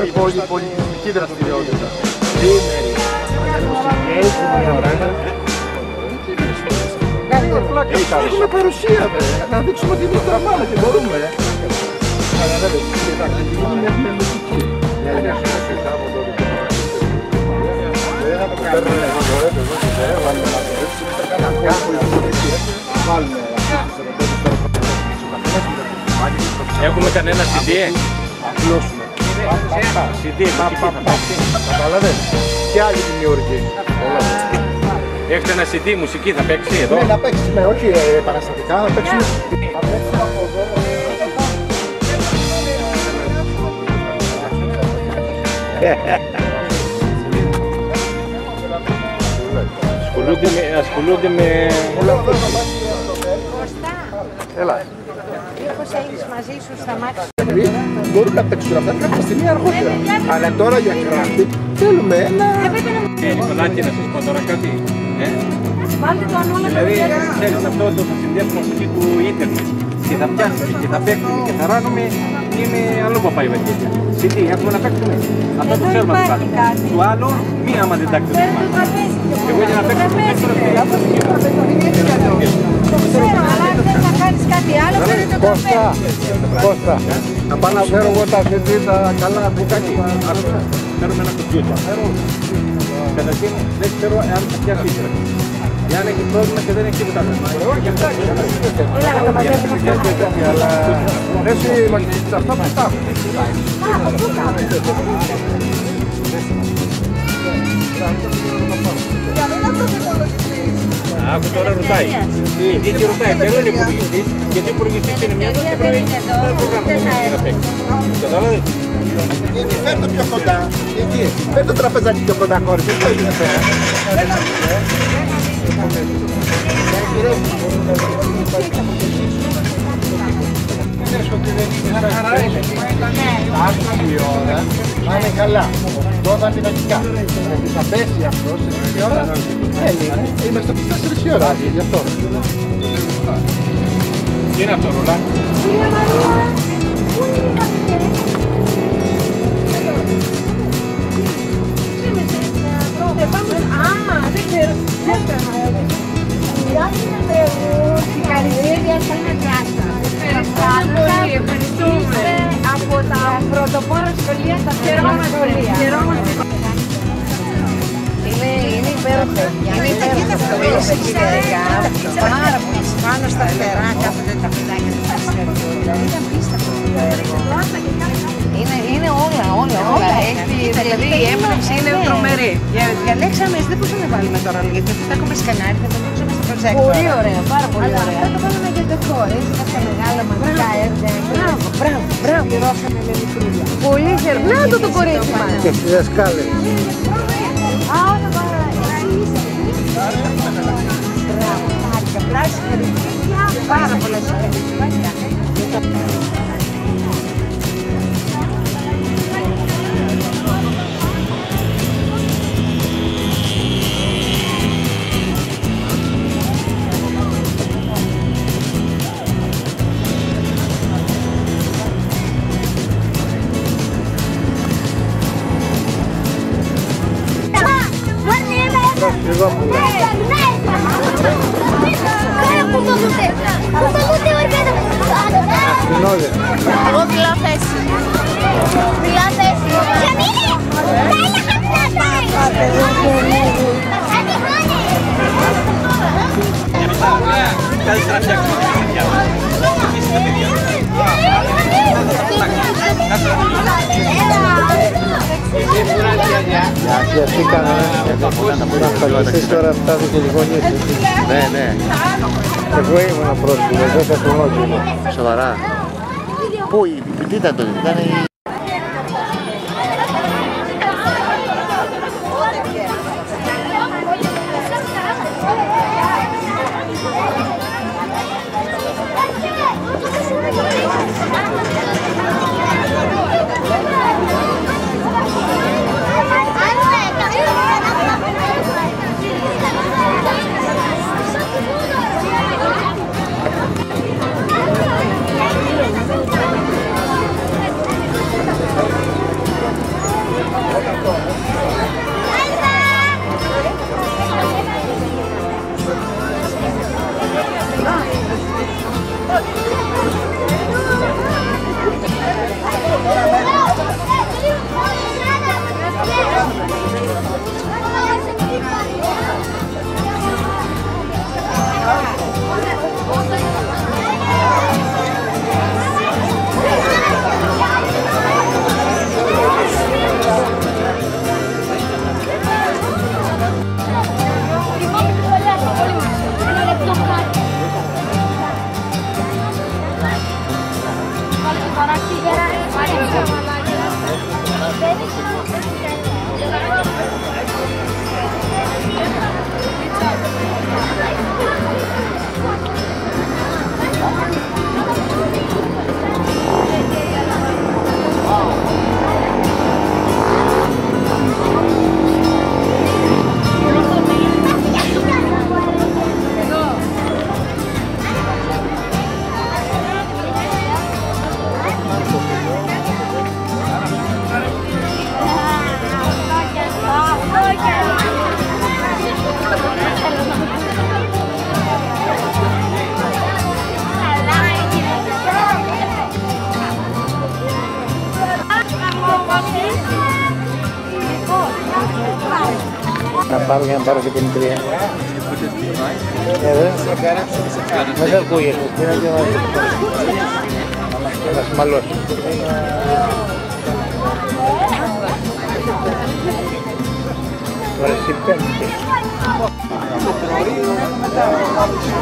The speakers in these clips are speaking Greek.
είναι πολιτισμική δραστηριότητα. Τρίμερη. Μουσικές, μια ώρα. Έχουμε παρουσία, να δείξουμε ότι εμείς τραβάμε και μπορούμε. Έχουμε κανένα CD? Απλώσουμε. CD, Κατάλαβες. Και άλλη δημιουργή. έχετε ένα CD, μουσική θα παίξει εδώ? Ναι, να παίξουμε, όχι επαναστατικά, να παίξουμε. Από εδώ. Ασχολούνται με... Έλα. Μήπως έχεις μαζί σου στα μάτια. Μπορούν να παίξουν αυτά κάποια στιγμή αργότερα. Αλλά τώρα για κράτη θέλουμε ένα... Νικολάκη, να σας πω τώρα κάτι. Βάλτε το ανώλα. Δηλαδή, ξέρεις αυτό το θα συνδέσουμε αυτή του ίντερνετ και θα πιάσουμε και θα παίξουμε και θα ράνουμε και με αλλού παπάει η βαγγέλια. CD, έχουμε να παίξουμε. Αυτό το ξέρουμε να κάνουμε. Του άλλο, μία άμα δεν τάξει το μάτι. Εγώ για να παίξω το δεύτερο Το ξέρω, αλλά αν δεν θα κάνεις κάτι άλλο, παίρνει το τραπέζι. Κώστα, να πάω να φέρω εγώ τα CD τα καλά Μπουκάκι, φέρουμε ένα κομπιούτερ. Καταρχήν δεν ξέρω εάν θα πιάσει ύστερα. Εάν έχει πρόβλημα και δεν έχει τίποτα άλλο. Έλα να τα μαζέψουμε. αλλά εσύ αυτά που τα Άκου τώρα ρωτάει. Τι ρωτάει, ποιος είναι υπουργιστής, γιατί ο υπουργιστής είναι μια και πρέπει να προγράμμα να παίξει. Κατάλαβες. Φέρ' το πιο κοντά. Εκεί. Φέρ' το τραπεζάκι πιο κοντά, κόρη. Δεν το έχεις πέρα. Λες ότι δεν είναι σαν χαρά είναι. Άσχα η ώρα. Να είναι καλά. Τώρα πινακικά. Γιατί θα πέσει αυτό σε μισή ώρα. Είμαστε από 4 η ώρα. Γι' αυτό. Τι είναι αυτό, Ρολά? Κυρία Μαρία, πού είναι η καφέ? Δεν ξέρω. Συγχαρητήρια στα Νατιάστα. Ευχαριστούμε. Από τα πρωτοπόρα σχολεία στα πρωτοπόρα σχολεία. Είναι υπέροχο. Είναι υπέροχο αυτό που είσαι κυρία. Πάρα πολύ πάνω στα φτερά κάθονται τα παιδάκια του Πασχαλιού. Είναι απίστευτο αυτό το έργο. Είναι όλα. Δηλαδή η έμπνευση είναι τρομερή. Διαλέξαμε, δεν μπορούσαμε να βάλουμε τώρα, γιατί αυτό τα έχουμε σκανάρει, θα το δείξουμε στο project. Πολύ ωραία, πάρα πολύ ωραία. Αλλά αυτό το βάλαμε για το χώρο, έτσι κάποια μεγάλα μαγικά έργα. Μπράβο. Πληρώσαμε με μικρούλια. Πολύ χαίρομαι. Να το κορίτσι μας. Και στις δασκάλες. Α, όλα πάρα. Εσύ είσαι. Μπράβο, χάρηκα. Συγχαρητήρια. Πάρα πολλά συγχαρητήρια. Εγώ μιλάω θέση. Μιλάω θέση. Γιατί να ασφαλιστείς τώρα φτάνει και λίγο νύχτα. Ναι. Εγώ ήμουν πρόσφυγα, δεν θα χρονόγγυλο. Σοβαρά. Πού, τι ήταν τότε, ήταν η... Να πάρω για να πάρω και την τρία. Δεν ακούγεται. Θα σμαλώσει. Τώρα εσύ πέμπτη.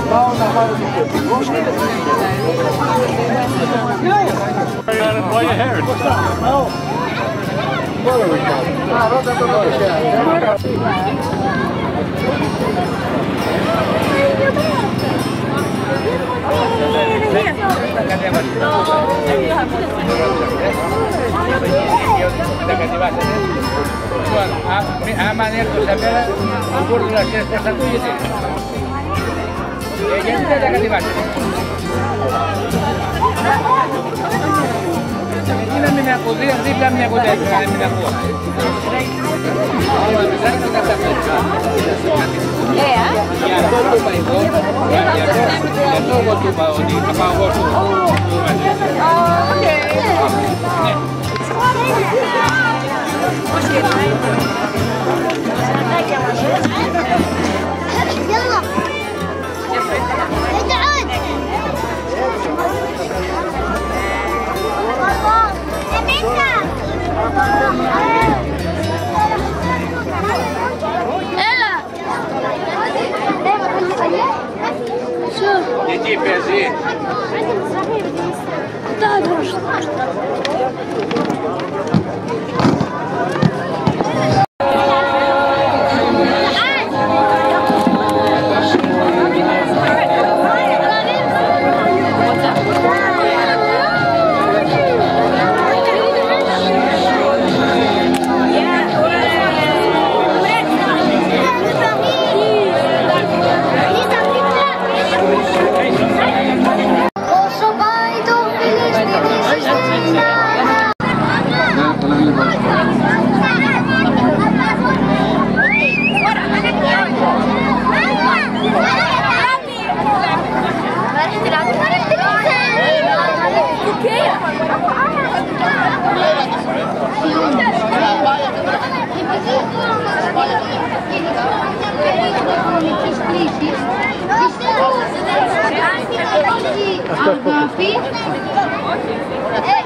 Πάω να πάρω την κεπικό. Ρώτα το άμα έρθω σε μέρα, μπορούν να ξέρετε θα το γιατί. Γιατί δεν τα κατεβάσετε. Γιατί να μην ακούω, δίπλα μην ακούω, να μην ακούω. Για αυτό το είπα εγώ, για αυτό εγώ του είπα ότι θα πάω εγώ σου. Εκεί παίζει.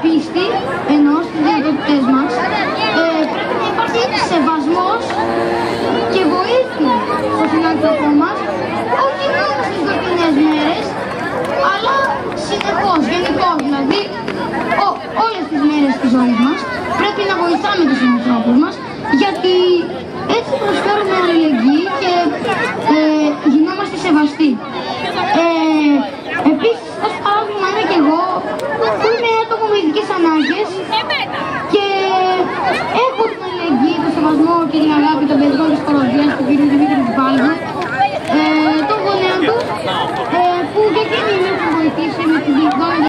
Πίστη ενός στις δυνατότητες μας, πρέπει να υπάρχει σεβασμός και βοήθεια στον συνάνθρωπό μας, όχι μόνο στις γιορτινές μέρες, αλλά συνεχώς, γενικώς, δηλαδή όλες τις μέρες της ζωής μας πρέπει να βοηθάμε τους συνανθρώπους μας, γιατί έτσι προσφέρουμε αλληλεγγύη και γινόμαστε σεβαστοί. Επίσης, ως παράδειγμα είμαι και εγώ που είμαι άτομο με ειδικές ανάγκες και έχω την αλληλεγγύη, τον σεβασμό και την αγάπη των παιδιών της Κοροδίας, του κ. Δημήτρη του Πάλγου, των γονέων του, που και εκείνοι με έχουν βοηθήσει με τη διεκδόμηση.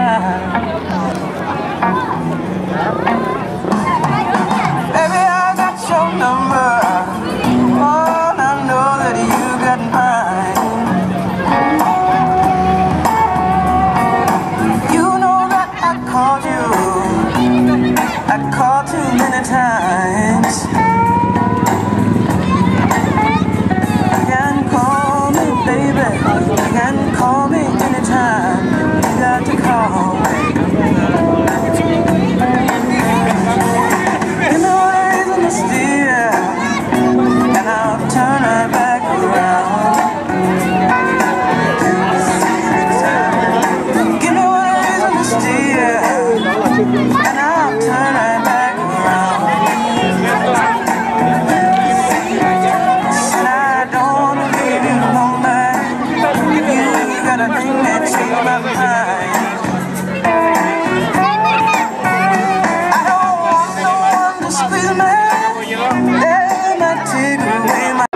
time. Baby, I got your number. Oh, I know that you got mine. You know that I called you. I called too many times. You can call me, baby. You can call me anytime. You got to call me. You know there isn't a steer, and I'll turn right back around. You know there isn't a steer, and I'll turn right back around. And I don't wanna leave you lonely. You got a thing that changed my mind. I don't want no one to squeeze me. They might take away my.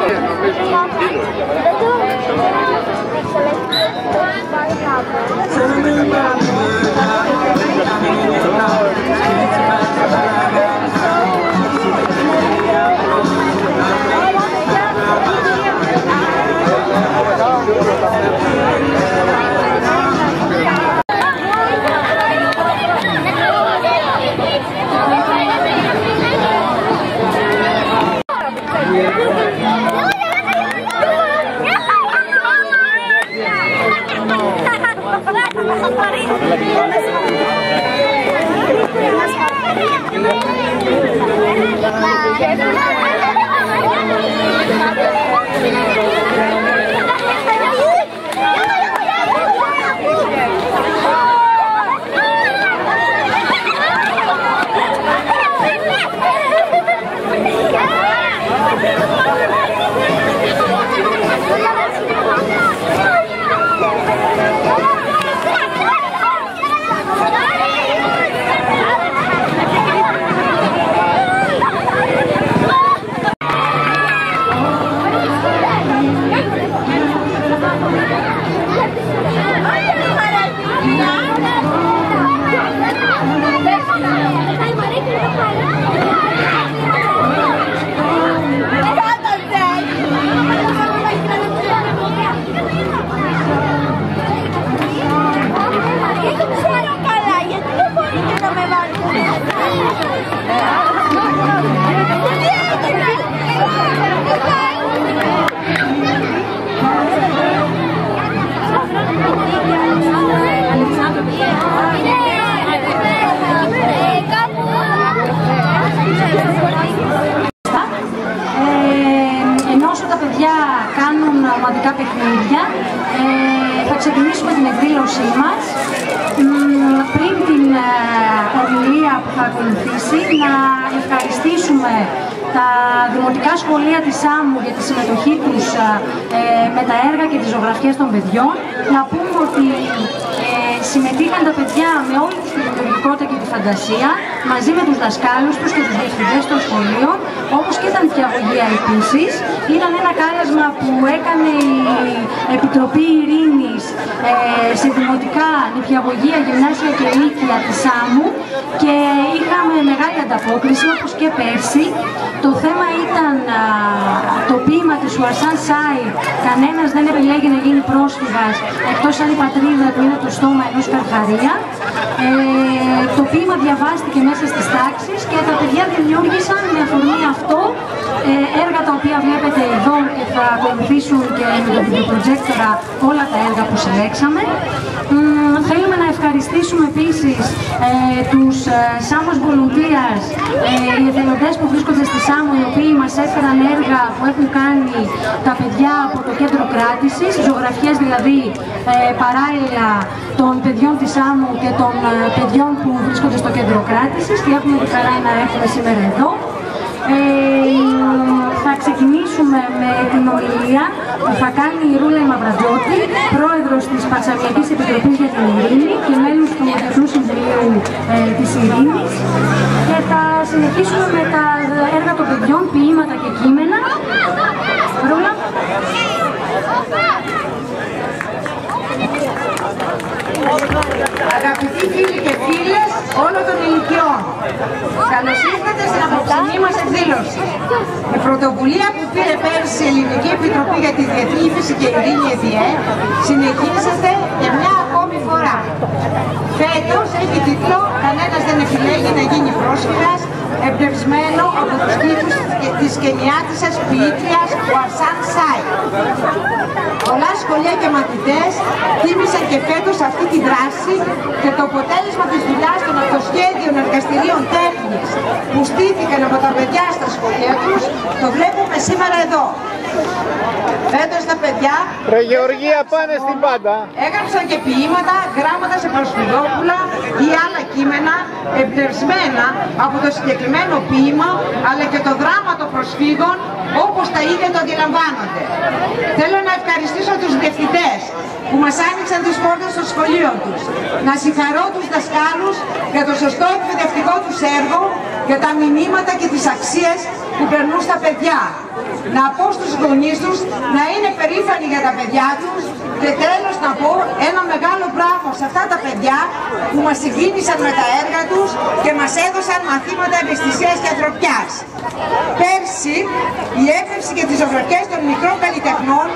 Ενώ όσο τα παιδιά κάνουν ομαδικά παιχνίδια, θα ξεκινήσουμε την εκδήλωσή μας. Πριν την ομιλία που θα ακολουθήσει, να ευχαριστήσουμε τα δημοτικά σχολεία της Σάμου για τη συμμετοχή τους με τα έργα και τις ζωγραφιές των παιδιών. Να πούμε ότι συμμετείχαν τα παιδιά με όλη τη δημιουργικότητα και τη φαντασία, μαζί με τους δασκάλους τους και τους διευθυντές των σχολείων, όπως και τα νηπιαγωγεία επίσης. Ήταν ένα κάλεσμα που έκανε η Επιτροπή Ειρήνης σε δημοτικά νηπιαγωγεία, γυμνάσια και λύκεια της Σάμου και είχαμε μεγάλη ανταπόκριση, όπως και πέρσι. Το θέμα ήταν το ποίημα της Ουασάν Σάι, κανένας δεν επιλέγει να γίνει πρόσφυγας, εκτός αν η πατρίδα του είναι το στόμα ενός Καρχαρία. Το ποίημα διαβάστηκε μέσα στις τάξεις και τα παιδιά δημιούργησαν με αφορμή αυτό έργα τα οποία βλέπετε εδώ και θα ακολουθήσουν και με το βιντεοπροτζέκτορα όλα τα έργα που συλλέξαμε. Θέλουμε να ευχαριστήσουμε επίσης τους Samos Volunteers, οι εθελοντές που βρίσκονται στη Σάμο, οι οποίοι μας έφεραν έργα που έχουν κάνει τα παιδιά από το κέντρο κράτησης, ζωγραφιές δηλαδή παράλληλα των παιδιών της Σάμου και των παιδιών που βρίσκονται στο κέντρο κράτησης και έχουμε τη χαρά να έχουμε σήμερα εδώ. Θα ξεκινήσουμε με την ομιλία που θα κάνει η Ρούλα Μαυρατζώτη, πρόεδρος της Παρσαβιακής Επιτροπής για την Ειρήνη και μέλος του Διεθνούς Συμβουλίου της Ειρήνης, και θα συνεχίσουμε με τα έργα των παιδιών, ποίηματα και κείμενα. Ρούλα. Αγαπητοί Ένωση. Η πρωτοβουλία που πήρε πέρυσι η Ελληνική Επιτροπή για τη Διεθνή Ύφεση και Ειρήνη ΕΔΙΕ συνεχίζεται για μια ακόμη φορά. Φέτος έχει τίτλο «Κανένας δεν επιλέγει να γίνει πρόσφυγας», εμπνευσμένο από τους τίτλους της κενιάτισσας ποιήτριας Ουαρσάν Σάι. Πολλά σχολεία και μαθητές τίμησαν και φέτος αυτή τη δράση και το αποτέλεσμα της δουλειάς των αυτοσχέδιων εργαστηρίων τέχνης που στήθηκαν από τα παιδιά στα σχολεία τους το βλέπουμε σήμερα εδώ. Φέτος τα παιδιά Γεωργία πάνε στην πάντα. έγραψαν και ποίηματα, γράμματα σε προσφυγόπουλα ή άλλα κείμενα εμπνευσμένα από το συγκεκριμένο ποίημα αλλά και το δράμα των προσφύγων όπως τα ίδια το αντιλαμβάνονται. Θέλω να ευχαριστήσω τους διευθυντές που μας άνοιξαν τις πόρτες των σχολείων τους. Να συγχαρώ τους δασκάλους για το σωστό εκπαιδευτικό τους έργο, για τα μηνύματα και τις αξίες που περνούν στα παιδιά. Να πω στους γονείς τους να είναι περήφανοι για τα παιδιά τους και τέλος να πω ένα μεγάλο μπράβο σε αυτά τα παιδιά που μας συγκίνησαν με τα έργα τους και μας έδωσαν μαθήματα ευαισθησίας και ανθρωπιάς. Πέρσι η έφευση και τις ζωγραφιές των μικρών καλλιτεχνών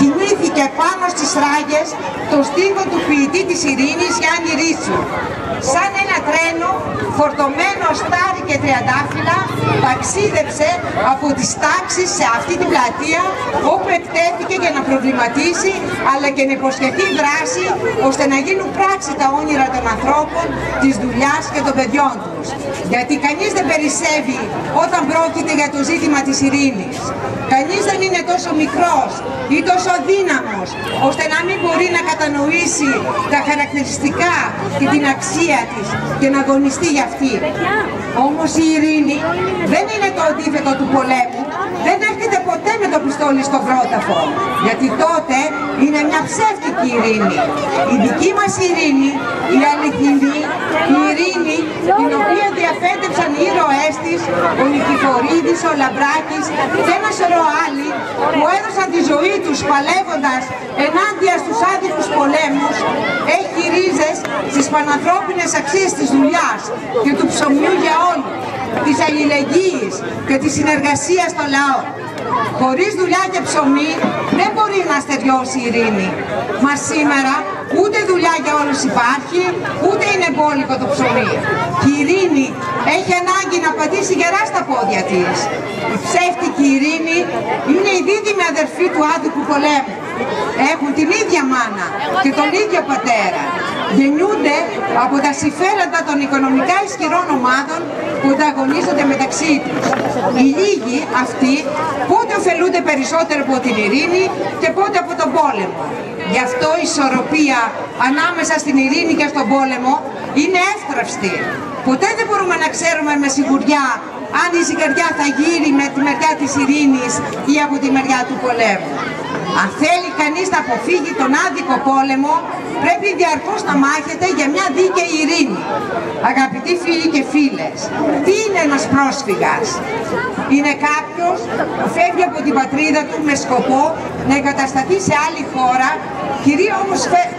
κινήθηκε πάνω στις ράγες των στίχων του ποιητή της ειρήνης Γιάννη Ρίτσου. Σαν ένα τρένο φορτωμένο στάρι και τριαντάφυλλα ταξίδεψε από τις τάξεις σε αυτή την πλατεία όπου εκτέθηκε για να προβληματίσει αλλά και να υποσχεθεί δράση ώστε να γίνουν πράξη τα όνειρα των ανθρώπων, της δουλειάς και των παιδιών τους. Γιατί κανείς δεν περισσεύει όταν πρόκειται για το ζήτημα της ειρήνης. Κανείς δεν είναι τόσο μικρός ή τόσο αδύναμος ώστε να μην μπορεί να κατανοήσει τα χαρακτηριστικά και την αξία της και να αγωνιστεί για αυτή. Όμως η ειρήνη δεν είναι το αντίθετο του πολέμου, δεν έρχεται ποτέ με το πιστόλι στο κρόταφο, γιατί τότε είναι μια ψεύτικη ειρήνη. Η δική μας ειρήνη, η αληθινή, η ειρήνη την οποία διαφέντεψαν οι ήρωές της, ο Νικηφορίδης, ο Λαμπράκης και ένα σωρό άλλοι που έδωσαν τη ζωή τους παλεύοντας ενάντια στους άδικους πολέμους, έχει ρίζες στις πανανθρώπινες αξίες της δουλειάς και του ψωμιού για όλους, της αλληλεγγύης και της συνεργασίας των λαών. Χωρίς δουλειά και ψωμί δεν μπορεί να στεριώσει η ειρήνη. Μα σήμερα ούτε δουλειά για όλους υπάρχει, ούτε είναι μπόλικο το ψωμί. Και η ειρήνη έχει ανάγκη να πατήσει γερά στα πόδια της. Η ψεύτικη ειρήνη είναι η δίδυμη αδερφή του άδικου πολέμου. Έχουν την ίδια μάνα και τον ίδιο πατέρα. Γεννιούνται από τα συμφέροντα των οικονομικά ισχυρών ομάδων που ανταγωνίζονται μεταξύ τους. Οι λίγοι αυτοί πότε ωφελούνται περισσότερο από την ειρήνη και πότε από τον πόλεμο. Γι' αυτό η ισορροπία ανάμεσα στην ειρήνη και στον πόλεμο είναι εύθραυστη. Ποτέ δεν μπορούμε να ξέρουμε με σιγουριά αν η ζυγαριά θα γύρει με τη μεριά της ειρήνης ή από τη μεριά του πολέμου. Αν θέλει κανείς να αποφύγει τον άδικο πόλεμο, πρέπει διαρκώς να μάχεται για μια δίκαιη ειρήνη. Αγαπητοί φίλοι και φίλες, τι είναι ένας πρόσφυγας? Είναι κάποιος που φεύγει από την πατρίδα του με σκοπό να εγκατασταθεί σε άλλη χώρα,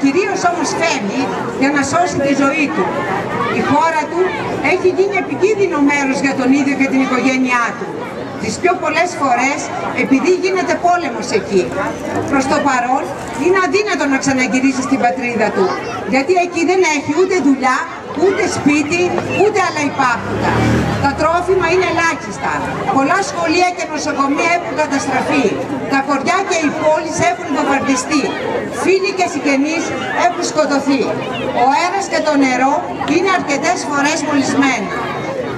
κυρίως όμως φεύγει για να σώσει τη ζωή του. Η χώρα του έχει γίνει επικίνδυνο μέρος για τον ίδιο και την οικογένειά του. Τις πιο πολλές φορές επειδή γίνεται πόλεμος εκεί. Προς το παρόν είναι αδύνατο να ξαναγυρίσει στην πατρίδα του, γιατί εκεί δεν έχει ούτε δουλειά, ούτε σπίτι, ούτε άλλα υπάρχοντα. Τα τρόφιμα είναι ελάχιστα. Πολλά σχολεία και νοσοκομεία έχουν καταστραφεί. Τα χωριά και οι πόλεις έχουν βομβαρδιστεί. Φίλοι και συγγενείς έχουν σκοτωθεί. Ο αέρας και το νερό είναι αρκετές φορές μολυσμένα.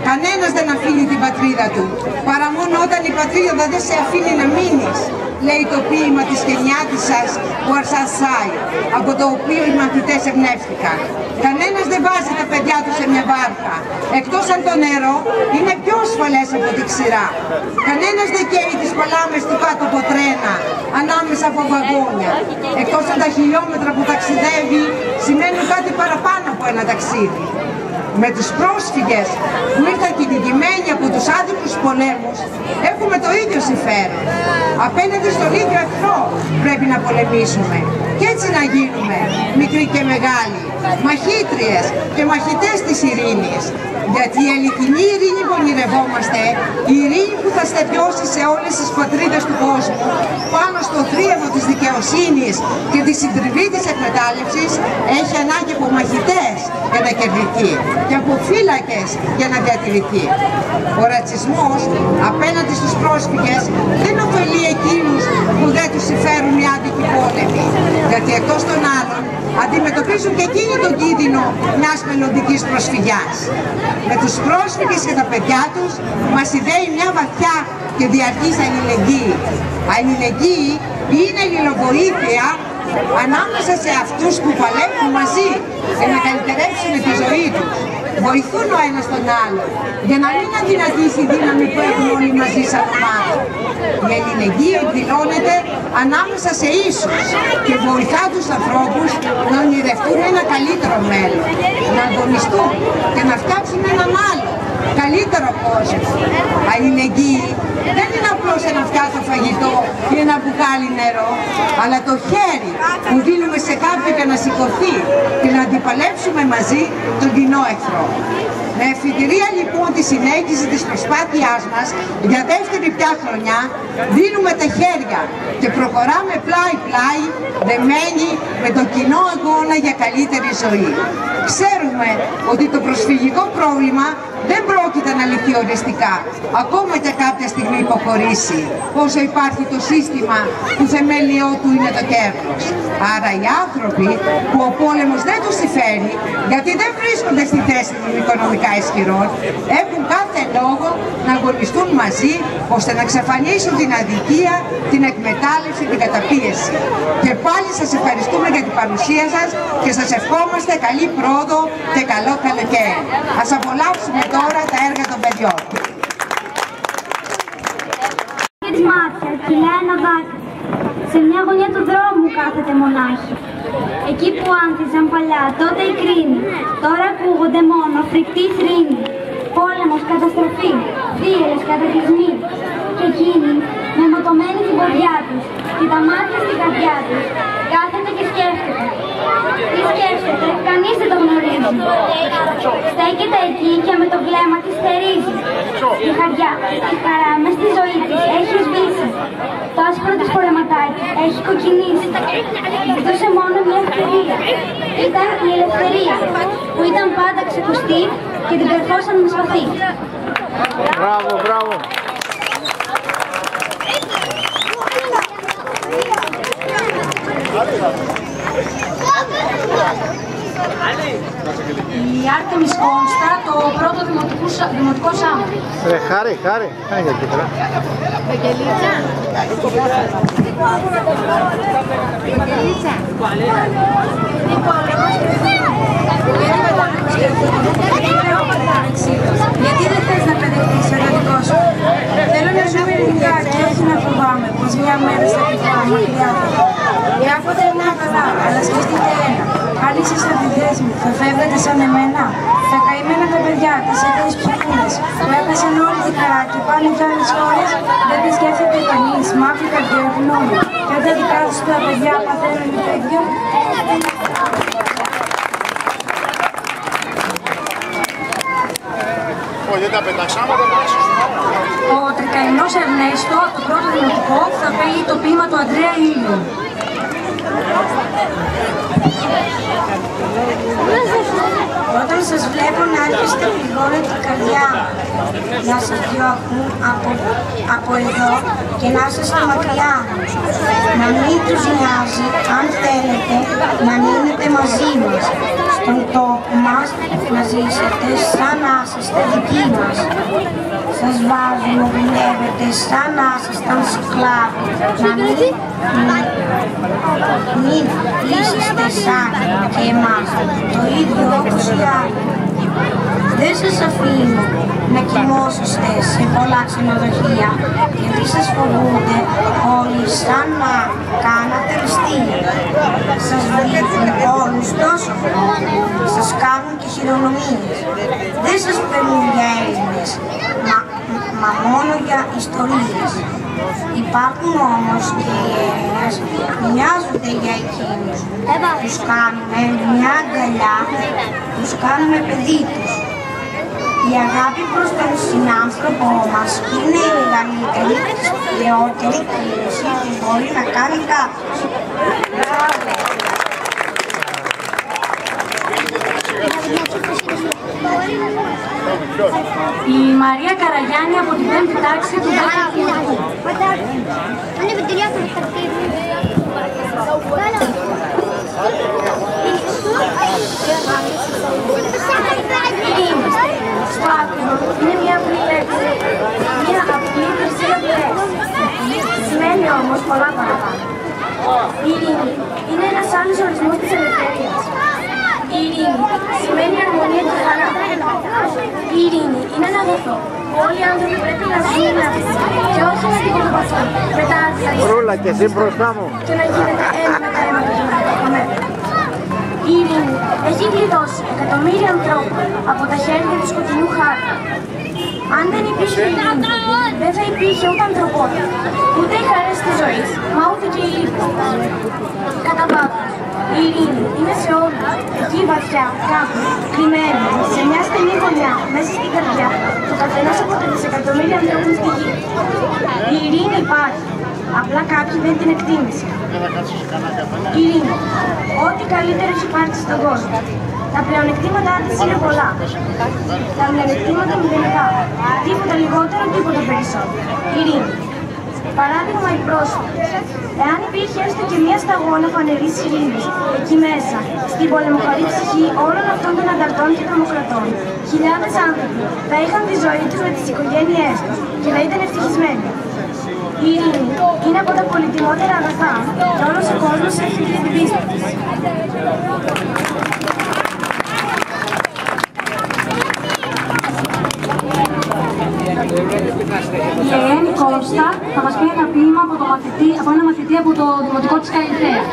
Κανένας δεν αφήνει την πατρίδα του, παρά μόνο όταν η πατρίδα δεν σε αφήνει να μείνεις, λέει το ποίημα της γενιάτισσας Ουαρσάν Σάι, από το οποίο οι μαθητές εμπνεύστηκαν. Κανένας δεν βάζει τα παιδιά του σε μια βάρκα, εκτός αν το νερό είναι πιο ασφαλές από τη ξηρά. Κανένας δεν καίει τις παλάμες του κάτω από τρένα, ανάμεσα από βαγόνια, εκτός αν τα χιλιόμετρα που ταξιδεύει σημαίνουν κάτι παραπάνω από ένα ταξίδι. Με τους πρόσφυγες που ήρθαν κυνηγημένοι από τους άδικους πολέμους έχουμε το ίδιο συμφέρον. Απέναντι στον ίδιο εχθρό πρέπει να πολεμήσουμε. και έτσι να γίνουμε μικροί και μεγάλοι, μαχήτριες και μαχητές της ειρήνης. Γιατί η αληθινή ειρήνη που ονειρευόμαστε, η ειρήνη που θα στεφιώσει σε όλες τις πατρίδες του κόσμου, πάνω στο θρίαμβο της δικαιοσύνης και τη συντριβή της εκμετάλλευσης, έχει ανάγκη από μαχητές για να κερδιθεί και από φύλακες για να διατηρηθεί. Ο ρατσισμός απέναντι στους πρόσφυγες δεν ωφελεί εκείνους που δεν τους συμφέρουν οι άδικοι πόλεμοι, γιατί εκτός των άλλων αντιμετωπίζουν και εκείνοι τον κίνδυνο μιας μελλοντικής προσφυγιάς. Με τους πρόσφυγες και τα παιδιά τους μας συνδέει μια βαθιά και διαρκής αλληλεγγύη. Αλληλεγγύη είναι αλληλοβοήθεια ανάμεσα σε αυτούς που παλεύουν μαζί για να καλυτερεύσουν τη ζωή τους. Βοηθούν ο ένας τον άλλο για να μην αδυνατήσει η δύναμη που έχουν όλοι μαζί σαν ομάδα. Η αλληλεγγύη εκδηλώνεται ανάμεσα σε ίσους και βοηθά τους ανθρώπους να ονειρευτούν ένα καλύτερο μέλλον, να αγωνιστούν και να φτιάξουν έναν άλλο καλύτερο κόσμο. Αλληλεγγύη δεν είναι απλώς ένα φτιάτο φαγητό ή ένα μπουκάλι νερό, αλλά το χέρι που δίνουμε σε κάποιον για να σηκωθεί και να αντιπαλέψουμε μαζί τον κοινό εχθρό. Με εφηδηρία λοιπόν τη συνέχιση της προσπάθειάς μας για δεύτερη πια χρονιά δίνουμε τα χέρια και προχωράμε πλάι-πλάι δεμένοι με το κοινό αγώνα για καλύτερη ζωή. Ξέρουμε ότι το προσφυγικό πρόβλημα δεν πρόκειται να λυθεί οριστικά, ακόμα και κάποια στιγμή υποχωρήσει, όσο υπάρχει το σύστημα που θεμέλιό του είναι το κέρδος. Άρα οι άνθρωποι που ο πόλεμος δεν τους συμφέρει, γιατί δεν βρίσκονται στη θέση των οικονομικά ισχυρών, έχουν κάθε λόγο να αγωνιστούν μαζί ώστε να εξαφανίσουν την αδικία, την εκμετάλλευση, την καταπίεση. Και πάλι σας ευχαριστούμε για την παρουσία σας και σας ευχόμαστε καλή πρόοδο και καλό καλοκαίρι. Ας απολαύσουμε τώρα τα έργα των παιδιών. Της μάτια, κυλάει ένα δάκρυ. Σε μια γωνιά του δρόμου κάθεται μονάχη. Εκεί που άνθιζαν παλιά, τότε η κρίνη. Τώρα ακούγονται μόνο φρικτή θρήνη. Πόλεμος, καταστροφή, θύελες, κατακλυσμοί. Και εκείνη, με ματωμένη την ποδιά της και τα μάτια στην καρδιά της, κάθεται και σκέφτεται. Τι σκέφτεται, κανείς δεν το γνωρίζει. Στέκεται εκεί και με το βλέμμα της θερίζει. Η χαριά, η χαρά μες στη ζωή της έχει σβήσει. Το άσπρο της φορεματάκι έχει κοκκινήσει. Ζητούσε μόνο μια ευκαιρία. Ήταν η ελευθερία, που ήταν πάντα ξεχωστή και την περφώσαν με σπαθί. Μπράβο, μπράβο. Η Άρτεμις Κόνστα, το πρώτο δημοτικό σάμα. Χάρη, χάρη. Κάνε για εκεί τώρα. Βαγγελίτσα. Βαγγελίτσα. Γιατί δεν θες να παιδευτείς ο δικό σου? Θέλω να ζούμε ελληνικά και όχι να φοβάμαι πως μια μέρα θα πηγαίνω μακριά. Διάφορα είναι καλά, αλλά σκεφτείτε ένα. Αν είσαι σαν τη δέσμη, θα φεύγετε σαν εμένα. Τα καημένα τα παιδιά, τις έτοιμες ψυχούλες, που έπεσαν όλη τη χαρά και πάνε κι άλλες χώρες, δεν τις σκέφτεται κανείς, μαύρη καρδιά γνώμη. Και όταν δικά τους τα παιδιά παθαίνουν το ίδιο. Δεν τα πετάξαμε, δεν Ο Τρικαϊνός Ερνέστο, το πρώτο δημοτικό, θα παίγει το ποίημα του Αντρέα Ήλιου. Όταν σας βλέπω να έρχεστε πληγώνω την καρδιά μου, να σας διώχνουν από εδώ και να είσαστε μακριά μου. Να μην τους νοιάζει, αν θέλετε, να μείνετε μαζί μας, στον τόπο μας, να ζήσετε σαν να είσαστε δικοί μας. Σας βάζουν να δουλεύετε σαν να ήσασταν σκλάβοι, να μην είσαστε σαν και εμάς, το ίδιο όπως οι άλλοι. Δεν σας αφήνω να κοιμόσαστε σε πολλά ξενοδοχεία, γιατί σας φοβούνται όλοι σαν να κάνατε ληστεία. Σας βρίσκουν όλους τόσο πολύ, σας κάνουν και χειρονομίες. Δεν σας παίρνουν για Έλληνες, μα μόνο για ιστορίες. Υπάρχουν όμως και που νοιάζονται για εκείνους. Τους κάνουμε μια αγκαλιά, τους κάνουμε παιδί τους. Η αγάπη προς τον συνάνθρωπό μας είναι η μεγαλύτερη και σπουδαιότερη κίνηση που μπορεί να κάνει κάποιος. Η Μαρία Καραγιάννη από την 5η τάξη του 10ου Δημοτικού. Στο άκρο είναι μια απλή λέξη. Μια απλή χρυσή λέξη. Σημαίνει όμως πολλά παραπάνω. Η ειρήνη είναι ένας άλλος ορισμός της ελευθερίας. Η ειρήνη σημαίνει αρμονία και χαρά. Η ειρήνη είναι ένα αγαθό. Όλοι οι άνθρωποι πρέπει να ζουν με αυτή και όχι να την κολοπαθούν μετά τις Ρούλα και εσύ μπροστά μου. και να γίνεται ένα με τα αίματα των αγαπημένων. Η ειρήνη έχει γλιτώσει εκατομμύρια ανθρώπων από τα χέρια του σκοτεινού χάρτη. Αν δεν υπήρχε η ειρήνη, δεν θα υπήρχε ούτε ανθρωπότητα, ούτε οι χαρές της ζωής, μα ούτε και η λύπη. Κατά βάθος, η ειρήνη είναι σε όλους, εκεί βαθιά, κάπου, κρυμμένη, σε μια στενή γωνιά, μέσα στην καρδιά, του καθενός από τα δισεκατομμύρια ανθρώπων στη γη. Η ειρήνη υπάρχει, απλά κάποιοι δεν την εκτίμησαν. Η ειρήνη, ό,τι καλύτερο έχει υπάρξει στον κόσμο. Τα πλεονεκτήματά της είναι πολλά. Τα μειονεκτήματα μηδενικά. Τίποτα λιγότερο, τίποτα περισσότερο. Ειρήνη. Παράδειγμα, οι πρόσφυγες. Εάν υπήρχε έστω και μία σταγόνα φανερής ειρήνης, εκεί μέσα, στην πολεμοχαρή ψυχή όλων αυτών των ανταρτών και τρομοκρατών, χιλιάδες άνθρωποι θα είχαν τη ζωή τους με τις οικογένειές τους και θα ήταν ευτυχισμένοι. Η ειρήνη είναι από τα πολυτιμότερα αγαθά και όλος ο κόσμος έχει την πίστη της. Η Ελένη Κώστα θα μας πει ένα ποίημα από ένα μαθητή από το Δημοτικό της Καλυθέας.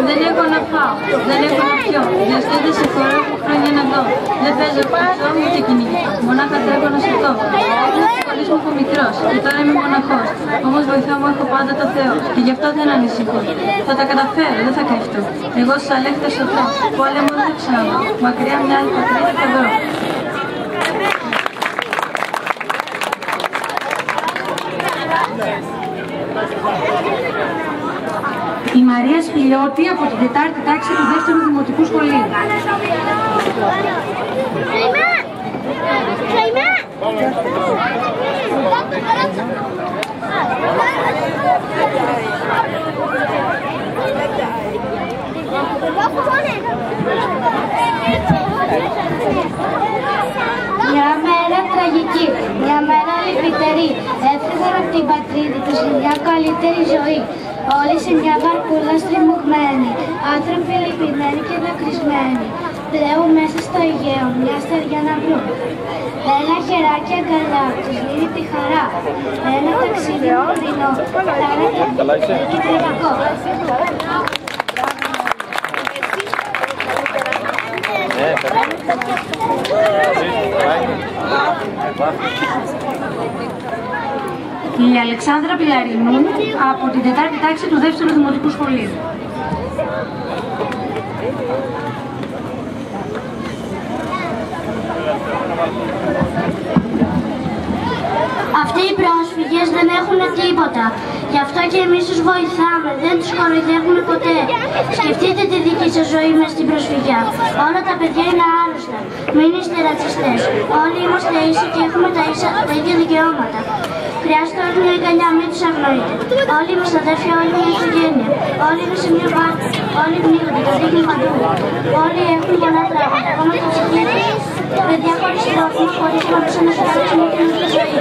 Δεν έχω να φάω, δεν έχω να πιω, διαστήται σε χώρο που χρόνια να δω. Δεν παίζω πίσω μου και κυνηγητό, μονάχα τρέχω να σωθώ. Ήμουν στις σχολείς μου από μικρός και τώρα είμαι μοναχός. Όμως βοηθό μου έχω πάντα το Θεό και γι' αυτό δεν ανησυχώ. Θα τα καταφέρω, δεν θα καηχτώ. Εγώ στους αλέχτες σωθώ, πόλεμο δεν θα ξαναδώ. Μακριά μια άλλη πατρίδα θα βρω. Η Μαρία Σπηλιώτη από την 4η τάξη του 2ου Δημοτικού Σχολείου. Μια μέρα τραγική, μια μέρα λυπητερή. Έφυγαν από την πατρίδα τους για μια καλύτερη ζωή. Όλοι σε μια βαρκούλα στριμωγμένοι, άνθρωποι λυπημένοι και δακρυσμένοι. Πλέουν μέσα στο Αιγαίο μια στεριά να βρουν. Ένα χεράκι αγκαλιά, τους δίνει τη χαρά. Ένα ταξίδι μακρινό, θάνατο και τραγικό. Η Αλεξάνδρα Πιλαρινού από την 4η τάξη του 2ου Δημοτικού Σχολείου. Αυτοί οι πρόσφυγες δεν έχουν τίποτα. Γι' αυτό και εμείς τους βοηθάμε, δεν τους κοροϊδεύουμε ποτέ. Σκεφτείτε τη δική σας ζωή μες στην προσφυγιά. Όλα τα παιδιά είναι άρρωστα. Μην είστε ρατσιστές. Όλοι είμαστε ίσοι και έχουμε τα ίδια δικαιώματα. Χρειάζεται όλη μια αγκαλιά, μην τους αγνοείτε. Όλοι είμαστε αδέρφια, όλοι μια οικογένεια. Όλοι είναι σε μια βάρκα. Όλοι πνίγονται, το δείχνει παντού. Όλοι έχουν πολλά πράγματα, ακόμα και ψυχή τους. Παιδιά χωρίς τρόφιμο, χωρίς χωρίς να κοιτάξουν μια καινούργια ζωή.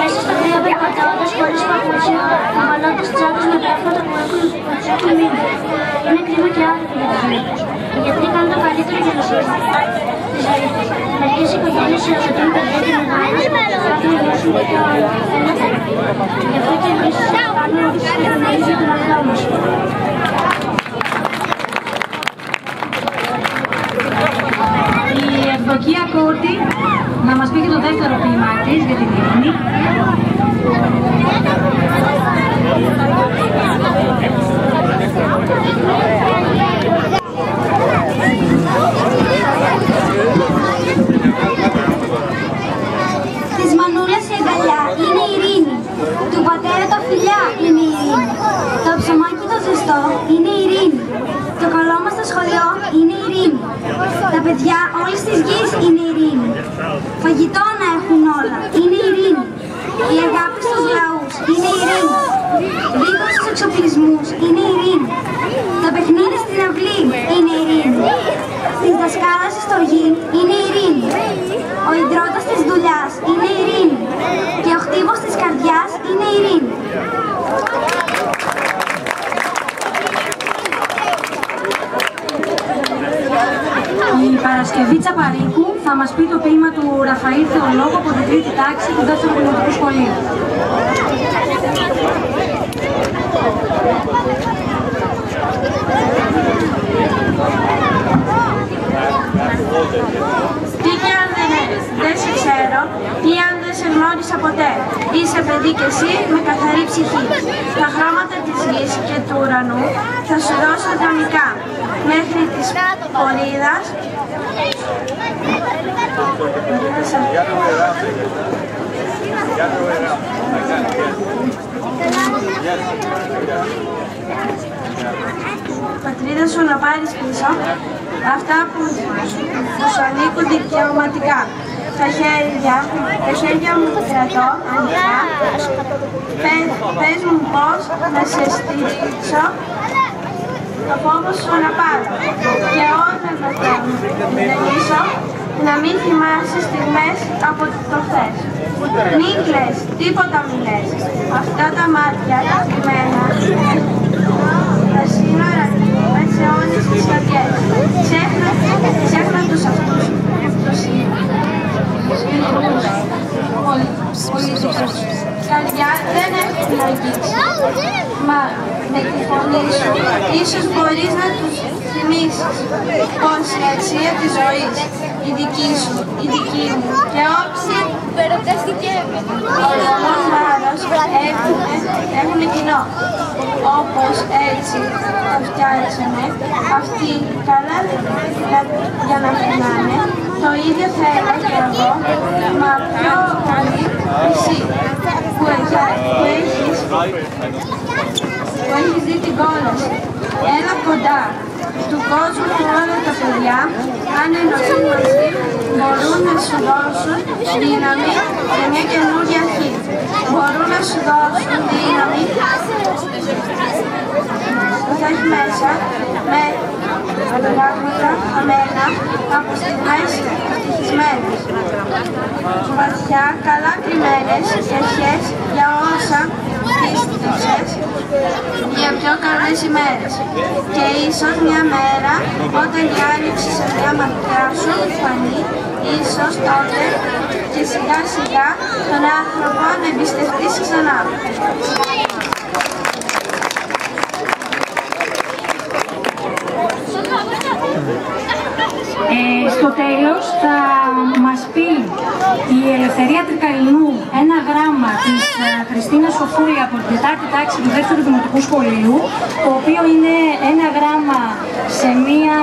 Μέσα στο κρύο περπατώντας, χωρίς παπούτσια, αμαλώντας τσάντες με πράγματα που τους έχουν μείνει. Είναι κρίμα και άδικο για τους νέους. Οι γιατροί κάνουν το καλύτερο για να σώσουν τη ζωή τους. Μερικές οικογένειες υιοθετούν παιδιά και μεγάλες, έχουν νιώσουν και όλοι. Γι' αυτό και εμείς κάνουμε ό,τι σημαίνει για τον αγώνα μας. Ευδοκία Κώτη να μας πει και το δεύτερο ποίημά της για την ειρήνη. Της μανούλας η αγκαλιά είναι η ειρήνη. Του πατέρα τα φιλιά είναι η ειρήνη. Το ψωμάκι το ζεστό είναι η ειρήνη. Το καλό μας στο σχολείο είναι η ειρήνη. Τα παιδιά όλης της γης είναι η ειρήνη. Φαγητό να έχουν όλα είναι η ειρήνη. Η αγάπη στους λαούς είναι η ειρήνη. Δίχως στους εξοπλισμούς είναι η ειρήνη. Το παιχνίδι στην αυλή είναι η ειρήνη. Της δασκάλας στη στοργή είναι η ειρήνη. Ο ιδρώτας της δουλειάς είναι η ειρήνη. Και ο χτύπος της καρδιάς είναι η ειρήνη. Η Παρασκευή Τσαπαρίκου θα μας πει το ποίημα του Ραφαήλ Θεολόγου από την τρίτη τάξη του δεύτερου δημοτικού σχολείου. Τι κι αν δεν σε ξέρω ή αν δεν σε γνώρισα ποτέ, είσαι παιδί κι εσύ με καθαρή ψυχή. Τα χρώματα της γης και του ουρανού θα σου δώσω δομικά μέχρι της πορείδας. Πατρίδα σου να πάρεις πίσω αυτά που σου ανήκουν δικαιωματικά. Τα χέρια μου κρατώ ανοιχτά. Πες μου πώς να σε στηρίξω το φόβο σου να πάρω και όταν το τελείσω να μην θυμάσαι στιγμές από το χθες. Μην κλαις, τίποτα μη λες. Αυτά τα μάτια τα κρυμμένα, τα σύνορα κρυμμένα σε όλες τις καρδιές. Ξέχνα τους αυτούς καρδιά δεν έχουν να αγγίξει. Μα με τη φωνή σου ίσως μπορείς να τους θυμίσεις πως η αξία της ζωής, η δική σου, η δική μου και όψη ο λαός μάρος έχουν κοινό. Όπως έτσι τα φτιάξαμε αυτοί καλά για να περνάνε, το ίδιο θέλω κι εγώ, μα πιο πολύ εσύ που έχεις δει την κόλαση. Έλα κοντά του κόσμου που όλα τα παιδιά, αν ενωθούν μαζί, μπορούν να σου δώσουν δύναμη για μια καινούργια αρχή. Μπορούν να σου δώσουν δύναμη που θα έχει μέσα με πράγματα χαμένα από στιγμές ευτυχισμένες. Βαθιά, καλά κρυμμένες ευχές για όσα πίστεψες για πιο καλές ημέρες. Και ίσως μια μέρα όταν η άνοιξη σε μια ματιά σου φανεί, ίσως τότε και σιγά σιγά τον άνθρωπο να εμπιστευτείς ξανά. Στο τέλος θα μας πει η Ελευθερία Τρικαλινού ένα γράμμα της Χριστίνας Σοφούλη από την τετάρτη τάξη του δεύτερου δημοτικού σχολείου, το οποίο είναι ένα γράμμα σε μία...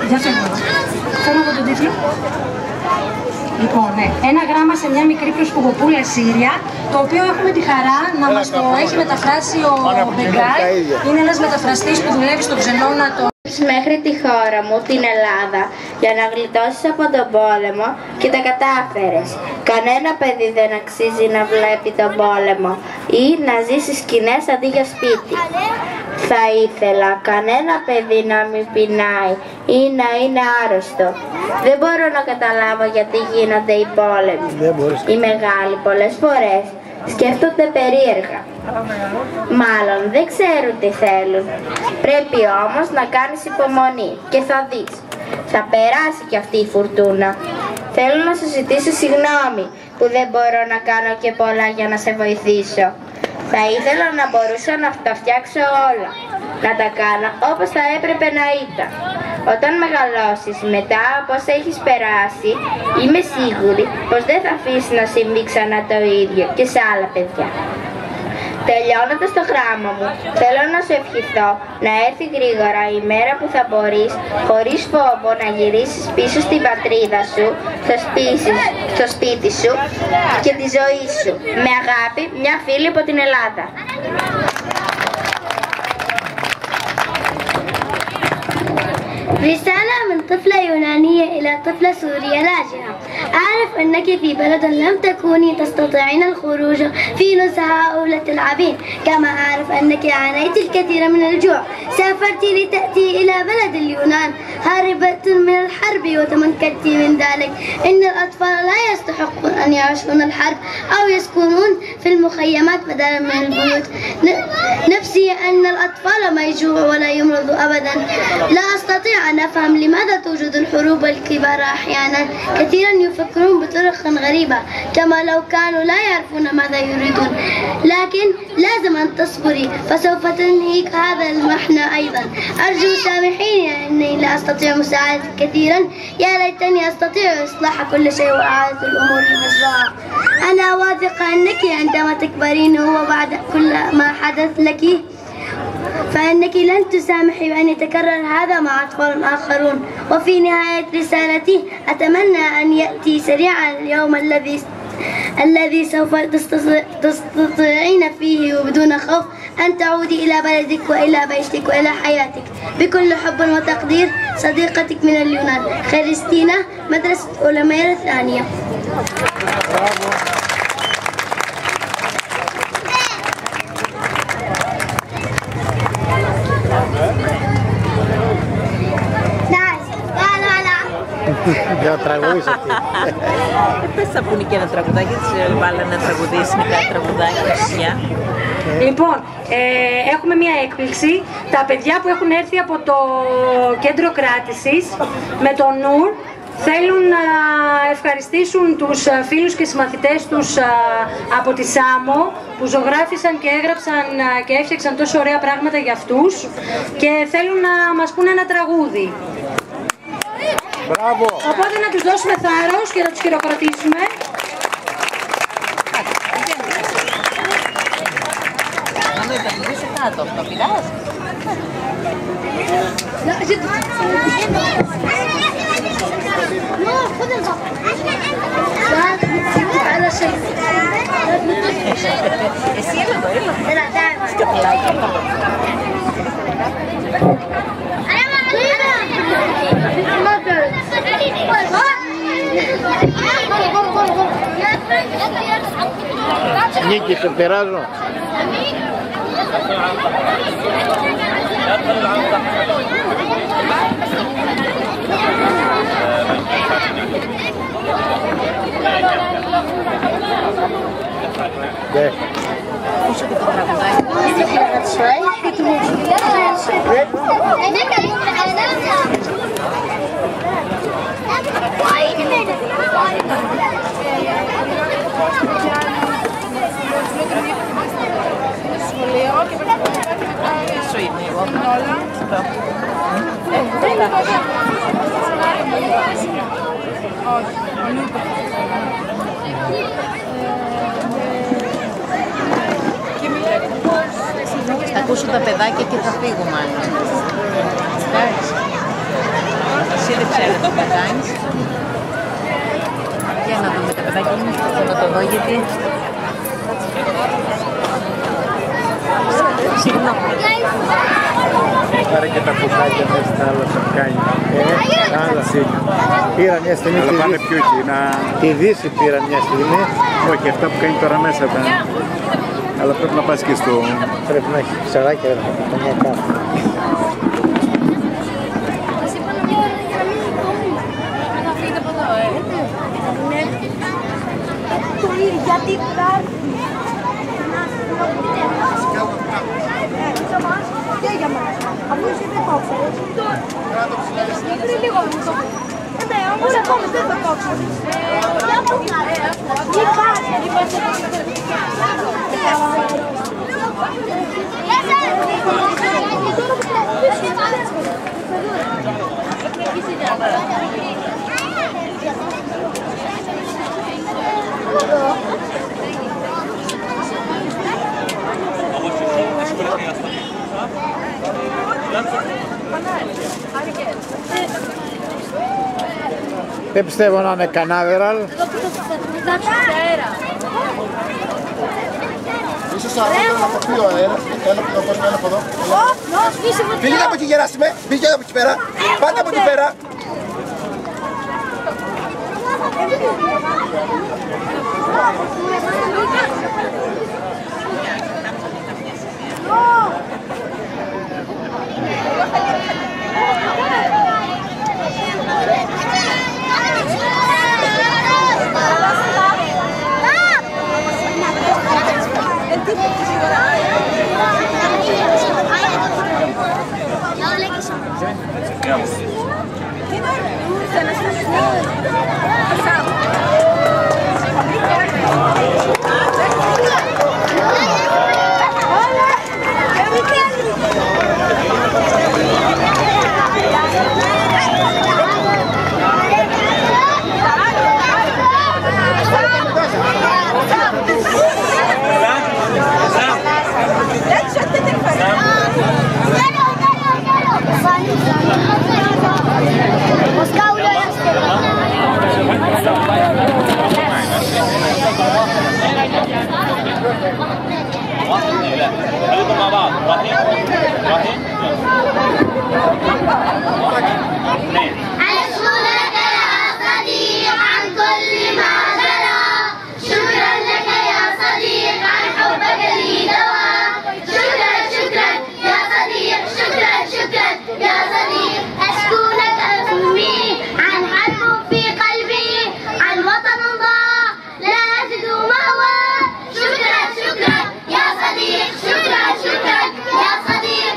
Για φέρνω από τον τίτλο. Λοιπόν, ναι. Ένα γράμμα σε μια μικρή προσφυγοπούλα Σύρια, το οποίο έχουμε τη χαρά να μας το έχει μεταφράσει ο Μπεγκάλ. Είναι ένας μεταφραστής που δουλεύει στο Ξενώνα το... Μέχρι τη χώρα μου, την Ελλάδα, για να γλιτώσεις από τον πόλεμο και τα κατάφερες. Κανένα παιδί δεν αξίζει να βλέπει τον πόλεμο ή να ζει στις σκηνές αντί για σπίτι. Θα ήθελα κανένα παιδί να μην πεινάει ή να είναι άρρωστο. Δεν μπορώ να καταλάβω γιατί γίνονται οι πόλεμοι. Οι μεγάλοι πολλές φορές σκέφτονται περίεργα. Μάλλον δεν ξέρουν τι θέλουν. Πρέπει όμως να κάνεις υπομονή και θα δεις. Θα περάσει κι αυτή η φουρτούνα. Θέλω να σου ζητήσω συγγνώμη που δεν μπορώ να κάνω και πολλά για να σε βοηθήσω. Θα ήθελα να μπορούσα να τα φτιάξω όλα. Να τα κάνω όπως θα έπρεπε να ήταν. Όταν μεγαλώσεις μετά από όσα έχεις περάσει, είμαι σίγουρη πως δεν θα αφήσεις να συμβεί ξανά το ίδιο και σε άλλα παιδιά. Τελειώνοντας το γράμμα μου, θέλω να σου ευχηθώ να έρθει γρήγορα η μέρα που θα μπορείς, χωρίς φόβο, να γυρίσεις πίσω στην πατρίδα σου, στο σπίτι σου και τη ζωή σου. Με αγάπη, μια φίλη από την Ελλάδα. رسالة من طفلة يونانية إلى طفلة سورية لاجئة. أعرف أنك في بلد لم تكوني تستطيعين الخروج في نزهة أو لتلعبين، كما أعرف أنك عانيت الكثير من الجوع. سافرت لتأتي إلى بلد اليونان، هربت من الحرب وتمكنت من ذلك. إن الأطفال لا يستحقون أن يعيشون الحرب أو يسكنون في المخيمات بدلا من البيوت. نفسي أن الأطفال ما يجوعوا ولا يمرضوا أبدا. لا أستطيع أن أفهم لماذا توجد الحروب والكبار أحيانا كثيرا يفكرون بطرق غريبة كما لو كانوا لا يعرفون ماذا يريدون، لكن لازم أن تصبري فسوف تنهيك هذا المحنة أيضا. أرجو سامحيني أني لا أستطيع مساعدتك كثيرا، يا ليتني أستطيع إصلاح كل شيء وإعادة الأمور لمجراها. أنا واثقة أنك عندما تكبرين وبعد كل ما حدث لك فإنك لن تسامحي بأن يتكرر هذا مع أطفال آخرون. وفي نهاية رسالتي أتمنى أن يأتي سريعا اليوم الذي سوف تستطيعين فيه وبدون خوف أن تعودي إلى بلدك وإلى بيتك وإلى حياتك. بكل حب وتقدير، صديقتك من اليونان، خريستينا، مدرسة أولمير الثانية. Για να τραγουδήσει αυτή. Πες θα πούνε και ένα τραγουδάκι, της βάλε να τραγουδήσει κάτι τραγουδάκι, παιδιά. Λοιπόν, έχουμε μια έκπληξη. Τα παιδιά που έχουν έρθει από το κέντρο κράτησης με τον Νούρ θέλουν να ευχαριστήσουν τους φίλους και συμμαθητές τους από τη Σάμο που ζωγράφισαν και έγραψαν και έφτιαξαν τόσο ωραία πράγματα για αυτούς και θέλουν να μας πούνε ένα τραγούδι. Μπράβο! Οπότε να τους δώσουμε θάρρος και να τους χειροκροτήσουμε. Να το υπερβήσω κάτω, αυτό πειράζει. Εσύ έλα εδώ, έλα. Σκαπουλάκι. Νίκη, σε περάζω. Ναι. Πόσο και το τραγουδάκι. Πίσω είναι εγώ. Θα ακούσω τα παιδάκια και θα φύγουμε άλλο. Εντάξει. Εσύ δεν ξέρετε τι θα κάνεις. Για να δούμε τα παιδάκια μου, να το δω γιατί... Πάρε και τα πουκάκια μέσα στα άλλα σαφκάνια. Άλλα σίγουρα. Πήρα μια στιγμή τη Δύση πήρα μια στιγμή. Όχι, αυτά που κάνει τώρα μέσα τα... Αλλά πρέπει να πας και στο... Πρέπει να έχει ψαράκια, να έχει καμιά κάρτα. Γιατί και για μας. Αφού εσύ δεν το ξέρεις. Πριν λίγο μου το πεις. Ναι, όμως ακόμα δεν το ξέρεις. Για πού τι πας. Δεν πιστεύω να είναι κανάδεραλ. Ίσως να αποφύγει ο αέρας. Έλα από εδώ, έλα από εδώ. Φύγετε από εκεί, Γεράσιμε. Φύγετε από εκεί πέρα. Πάτε από εκεί πέρα. خليكم مع بعض. رايحين أشكرك يا صديق عن كل ما جرى. شكرا لك يا صديق عن حبك لي دواء. شكرا شكرا يا صديق. شكرا شكرا يا صديق. أشكو لك همي عن حرب في قلبي. عن وطن ضاع لا أجد مهوى. شكرا شكرا يا صديق. شكرا شكرا يا صديق.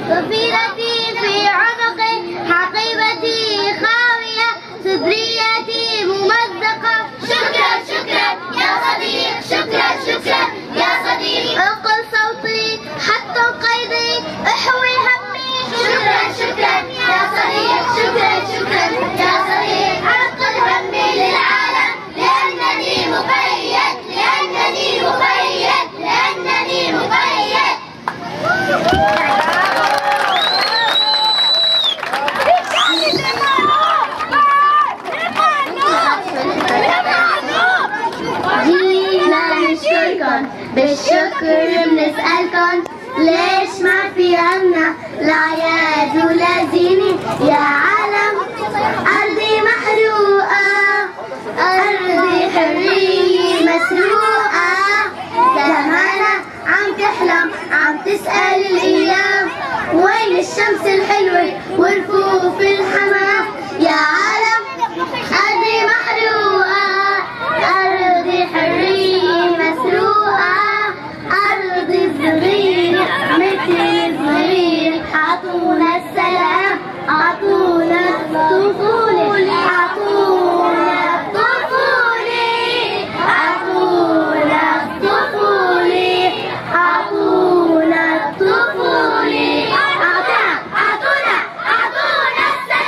ضفيرتي في عنقي. حقيبتي خاوية. صدريتي ممزقة. شكرا شكرا يا صديق. شكرا شكرا يا صديق. انقل صوتي حتى قيدي. احوي همي. شكرا شكرا يا صديق. شكرا شكرا يا صديق. انقل همي للعالم لأنني مقيد. لأنني مقيد. لأنني مقيد. جينا نشكركن بالشكر بنسألكن ليش ما في عنا الأعياد ولا زينة يا عالم. أرضي محروقة. أرضي حرية مسروقة. زمانة عم تحلم عم تسأل الأيام وين الشمس الحلوة ورفوف الحمام يا عالم. أرضي محروقة. أرضي حرية مسروقة. أرضي صغيرة مثل صغير. أعطونا السلام. أعطونا الطفولة. أعطونا الطفولة. أعطونا الطفولة. أعطونا الطفولة. أعطونا السلام.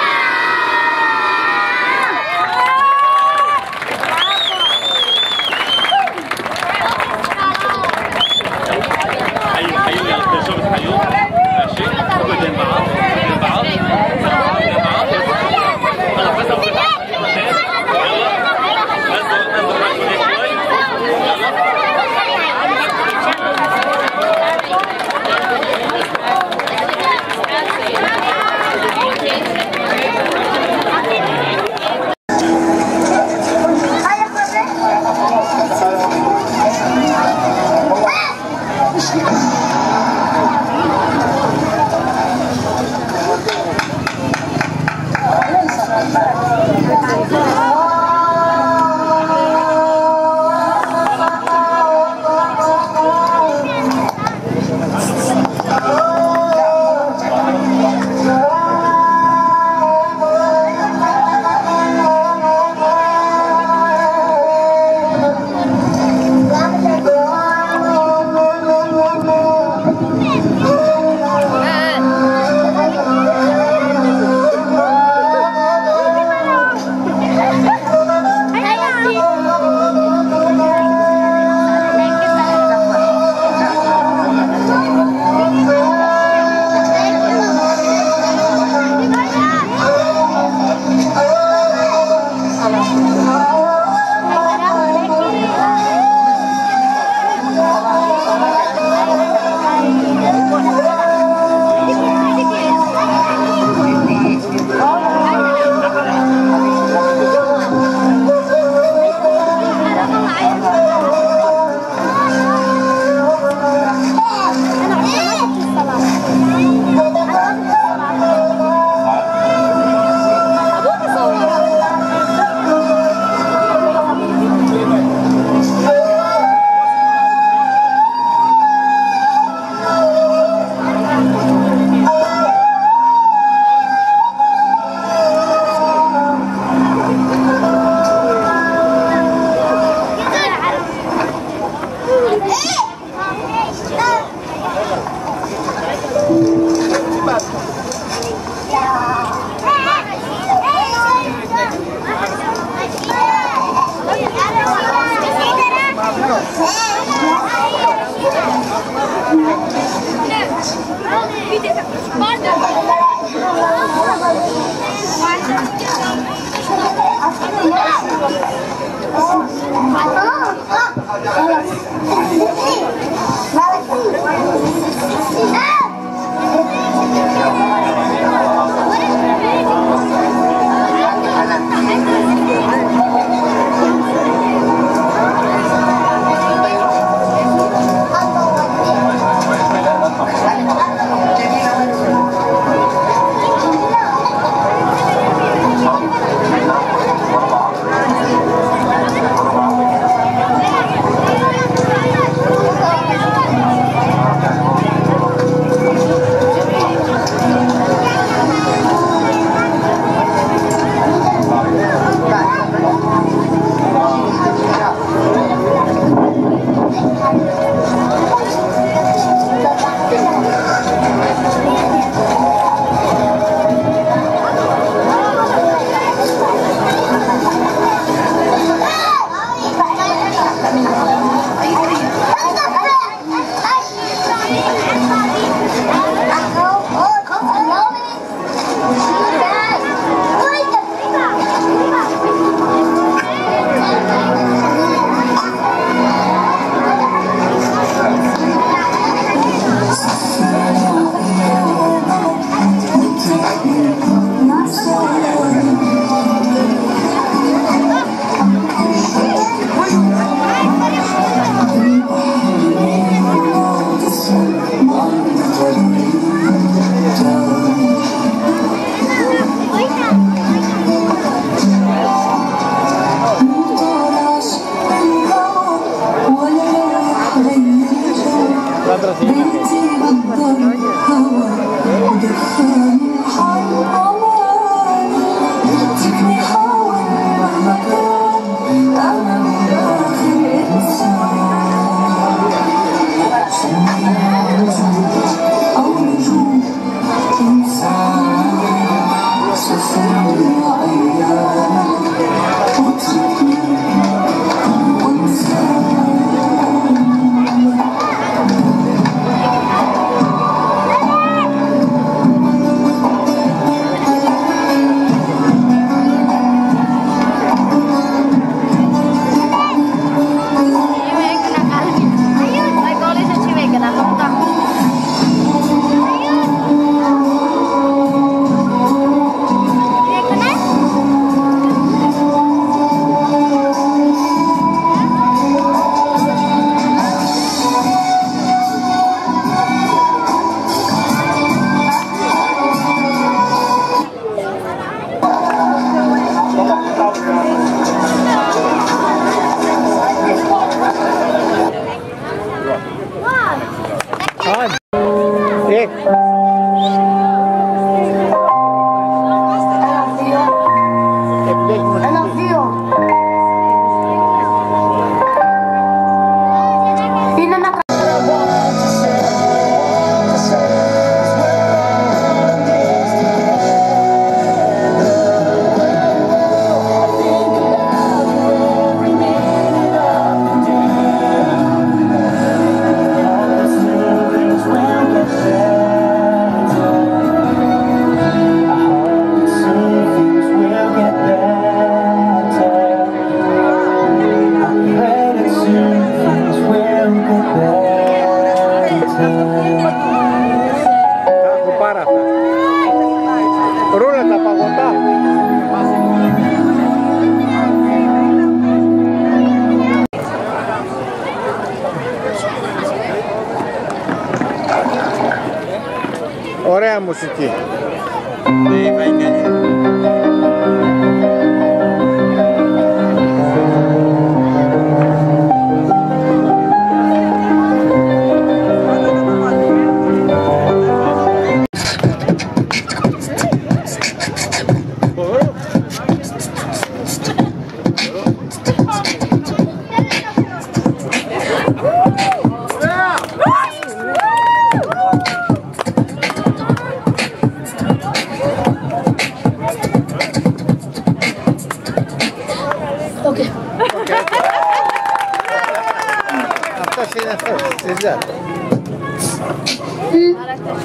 Ωραία μουσική.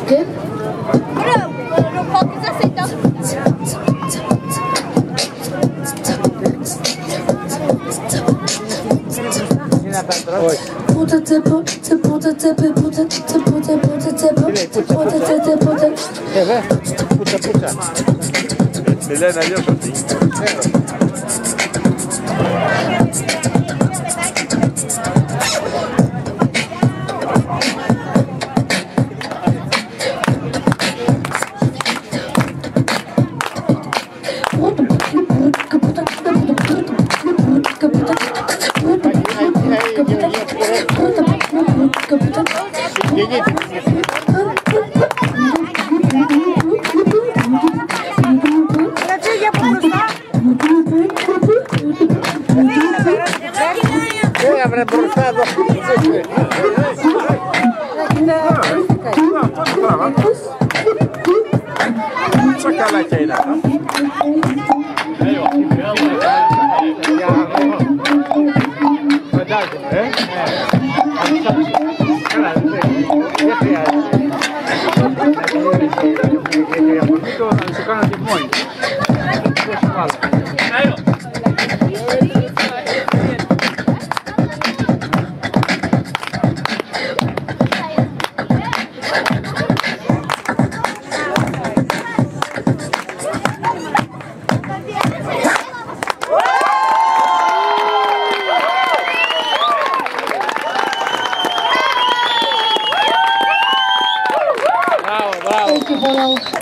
¿Qué? Mi lei αλλιώς αυτή. Avrei bruciato. Saccala che era.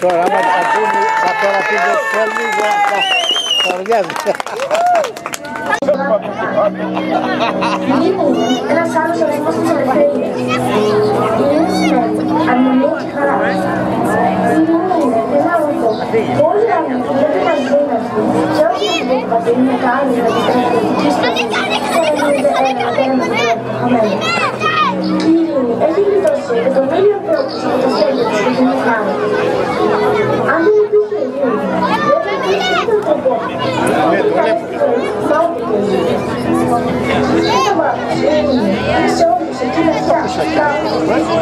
Τώρα, άμα θα τώρα πήγε θέλει, θα οργιάζει. Ένας άλλος ορισμός της ελευθερίας. Είναι αρμονία και χαρά. Είναι ένα όρκο. Όλοι οι άνθρωποι πρέπει να δίναστε σε όσοι αντίβαται είναι καλοί να η ειρήνη έχει γλιτώσει εκατομμύρια ανθρώπους από τα σχέδια τους και την χάρη. Αν δεν υπήρχε ειρήνη, δεν θα υπήρχε ανθρωπότητα. Ένα βάθος ειρήνη σε όλους εκεί βαθιά, κάπου,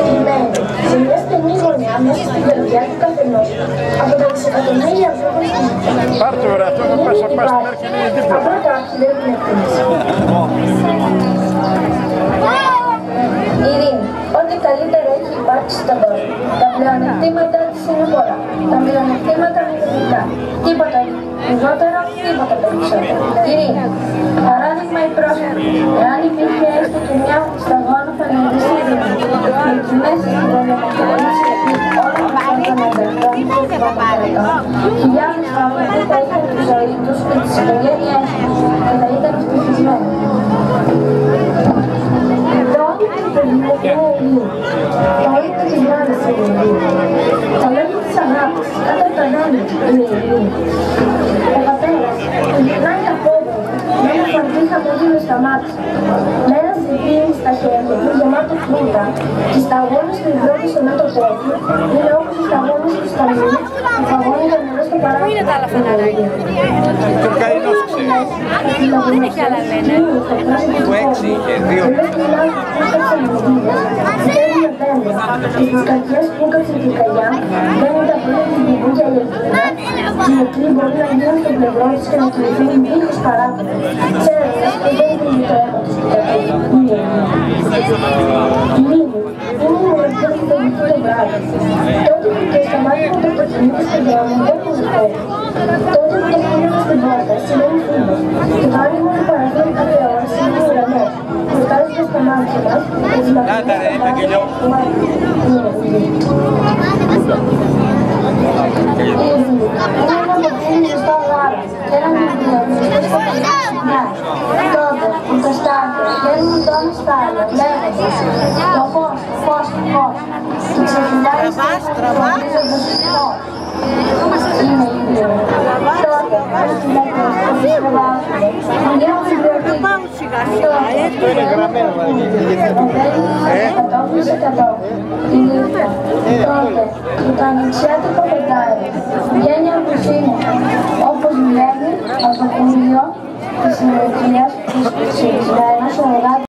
κειμένη, σε μια στενή γωνιά μέσα στην καρδιά του καθενός, από τα δισεκατομμύρια ανθρώπων στην γη. Πάρτε ωραία, αυτό θα πας μέχρι να είναι τίποτα. Απλά κάποιοι δεν έχουν εκτίμηση. Ειρήνη. Ό,τι καλύτερο έχει υπάρξει στον κόσμο. Τα πλεονεκτήματα της είναι πολλά. Τα μειονεκτήματα μηδενικά. Τίποτα λιγότερο, τίποτα περισσότερο. Ειρήνη. Παράδειγμα η πρόσφατη. Εάν υπήρχε έστω και μια σταγόνα φανερής ειρήνη, και μέσα στην πολεμοκίνηση όλων των αδερφών και των πατερών, χιλιάδες άνθρωποι θα είχαν τη ζωή τους και τις οικογένειές τους και θα ήταν ευτυχισμένοι. Τα όρια της μάνας είναι η ειρήνη. Τα λόγια της αγάπης, κάτω από τα δόντια είναι η ειρήνη. Ο πατέρας που γυρνάει απόδομα με ένα φορτί χαμόγελο στα μάτια, με ένα ζυγί στα χέρια του γεμάτο φρούτα και σταγόνες του υδρότη στο μέτωπό του είναι όπως οι σταγόνες του σταλμού που φαγώνει το νερό στο παράδειγμα. Πού είναι τα άλλα φαναράκια? Το καηνός ξέρει. Δεν έχει άλλα λένε. Το 6 και 2. Στις καρδιές που έκαψε την καγιά, μπαίνουν τα πρώτα της μπουμπούκια ηλεκτρικά. Οι νεκροί μπορεί να γίνουν στο πλευρό της και να κινηθούν δίχως παράπονο. Ξέροντας ότι δεν είναι το αίμα τους που κατέχουν. Η ειρήνη είναι η μοναδική που θα βγει το βράδυ. Τότε που και στα μάτια του αυτοκινήτου στον δρόμο δεν είναι ζητώ. Τότε που το χτύπημα στην πόρτα σημαίνει φίλος. Και το άνοιγμα του παραθύρου κάθε ώρα σημαίνει ουρανός. Που φτάζεται στα μάτια μας και τις μαθαίνεις Αυτό είναι γραμμένο, το ανοιξιάτικο πεντάρι βγαίνει από το σύνολο, όπως βγαίνει από το κουρίο της ηλικίας της ψηφισμένας